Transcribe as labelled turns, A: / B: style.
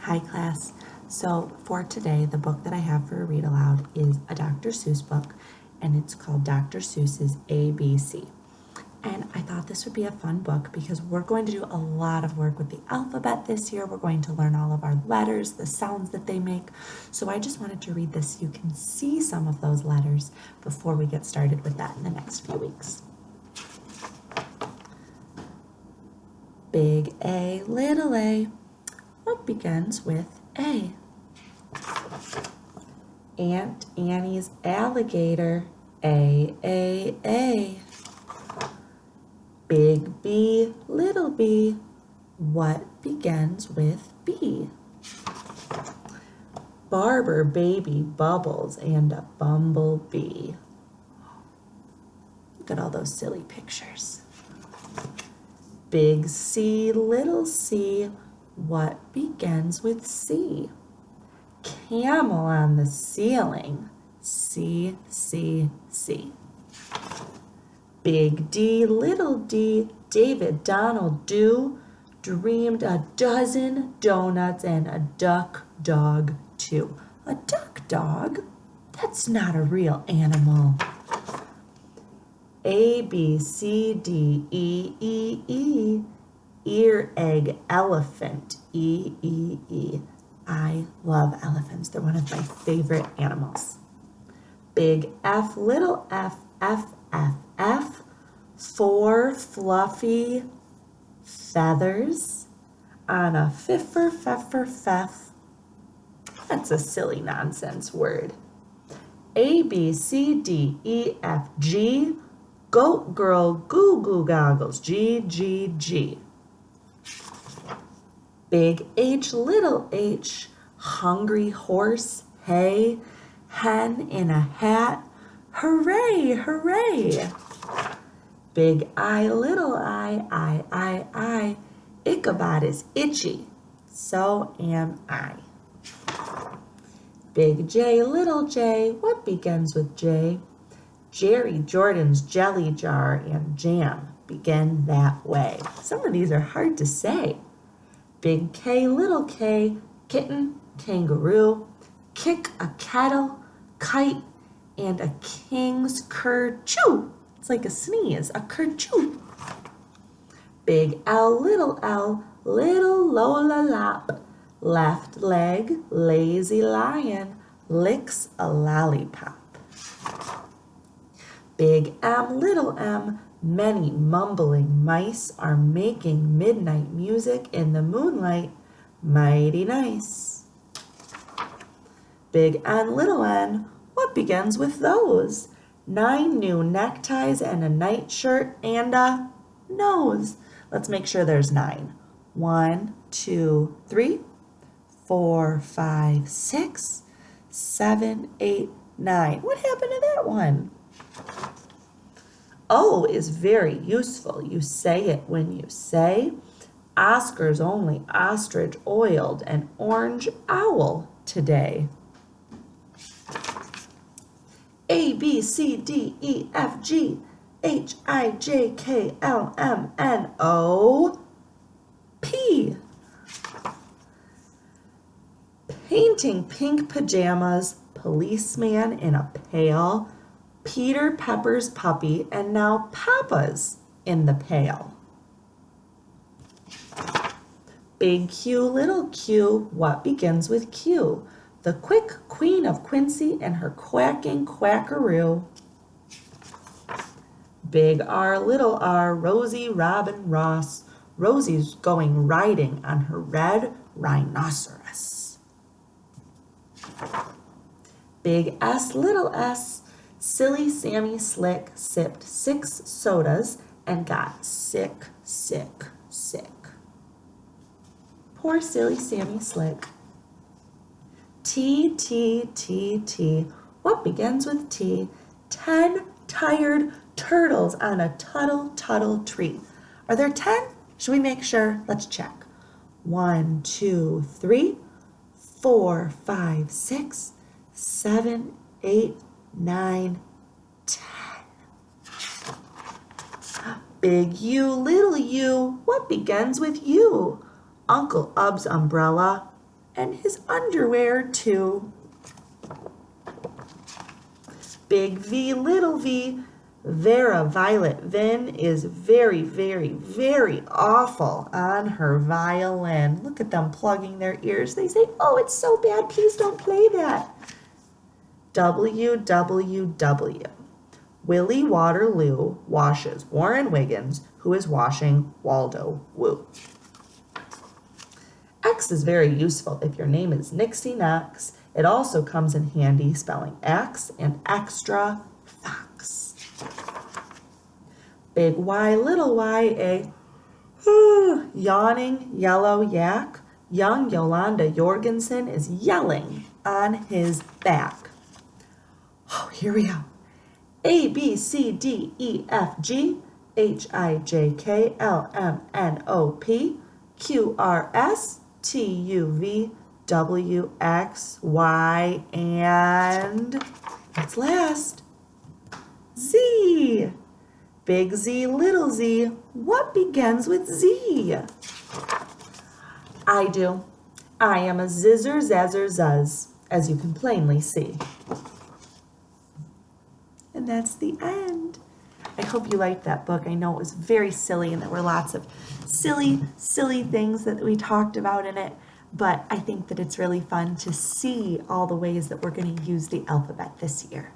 A: Hi class. So for today, the book that I have for a read aloud is a Dr. Seuss book, and it's called Dr. Seuss's ABC. And I thought this would be a fun book because we're going to do a lot of work with the alphabet this year. We're going to learn all of our letters, the sounds that they make. So I just wanted to read this so you can see some of those letters before we get started with that in the next few weeks. Big A, little a. What begins with A? Aunt Annie's alligator, A. Big B, little b. What begins with B? Barber baby bubbles and a bumblebee. Look at all those silly pictures. Big C, little c. What begins with C? Camel on the ceiling, C. Big D, little d. David Donald dreamed a dozen donuts and a duck dog too. A duck dog? That's not a real animal. A, B, C, D, E. Ear, egg, elephant, E. I love elephants. They're one of my favorite animals. Big F, little f. Four fluffy feathers on a feff. That's a silly nonsense word. A, B, C, D, E, F, G. Goat girl, goo goggles, G. Big H, little h. Hungry horse, hay. Hen in a hat, hooray. Big I, little I. Ichabod is itchy, so am I. Big J, little j. What begins with J? Jerry Jordan's jelly jar and jam begin that way. Some of these are hard to say. Big K, little k. Kitten, kangaroo. Kick a kettle, kite, and a king's kerchoo. It's like a sneeze, a kerchoo. Big L, little Lola lop. Left leg, lazy lion, licks a lollipop. Big M, little m. Many mumbling mice are making midnight music in the moonlight. Mighty nice. Big N, little n. What begins with those? 9 new neckties and a nightshirt and a nose. Let's make sure there's 9. 1, 2, 3, 4, 5, 6, 7, 8, 9. What happened to that one? O is very useful. You say it when you say Oscar's only ostrich oiled an orange owl today. A, B, C, D, E, F, G, H, I, J, K, L, M, N, O, P. Painting pink pajamas, policeman in a pail, Peter Pepper's puppy, and now Papa's in the pail. Big Q, little q. What begins with Q? The quick queen of Quincy and her quacking quackaroo. Big R, little r. Rosie, Robin, Ross. Rosie's going riding on her red rhinoceros. Big S, little s. Silly Sammy Slick sipped 6 sodas and got sick. Poor silly Sammy Slick. T. What begins with T? 10 tired turtles on a tuttle tree. Are there 10? Should we make sure? Let's check. 1, 2, 3, 4, 5, 6, 7, 8, 9, 10. Big U, little u. What begins with U? Uncle Ub's umbrella and his underwear too. Big V, little v, Vera Violet Vin is very, very, very awful on her violin. Look at them plugging their ears. They say, oh, it's so bad, please don't play that. WWW. Willie Waterloo washes Warren Wiggins, who is washing Waldo Woo. X is very useful if your name is Nixie Knox. It also comes in handy spelling X and extra fox. Big Y, little y, yawning yellow yak. Young Yolanda Jorgensen is yelling on his back. Oh, here we go. A, B, C, D, E, F, G, H, I, J, K, L, M, N, O, P, Q, R, S, T, U, V, W, X, Y, and what's last? Z. Big Z, little z. What begins with Z? I do. I am a zizzer, zazzer, zuzz, as you can plainly see. And that's the end. I hope you liked that book. I know it was very silly and there were lots of silly, silly things that we talked about in it, but I think that it's really fun to see all the ways that we're going to use the alphabet this year.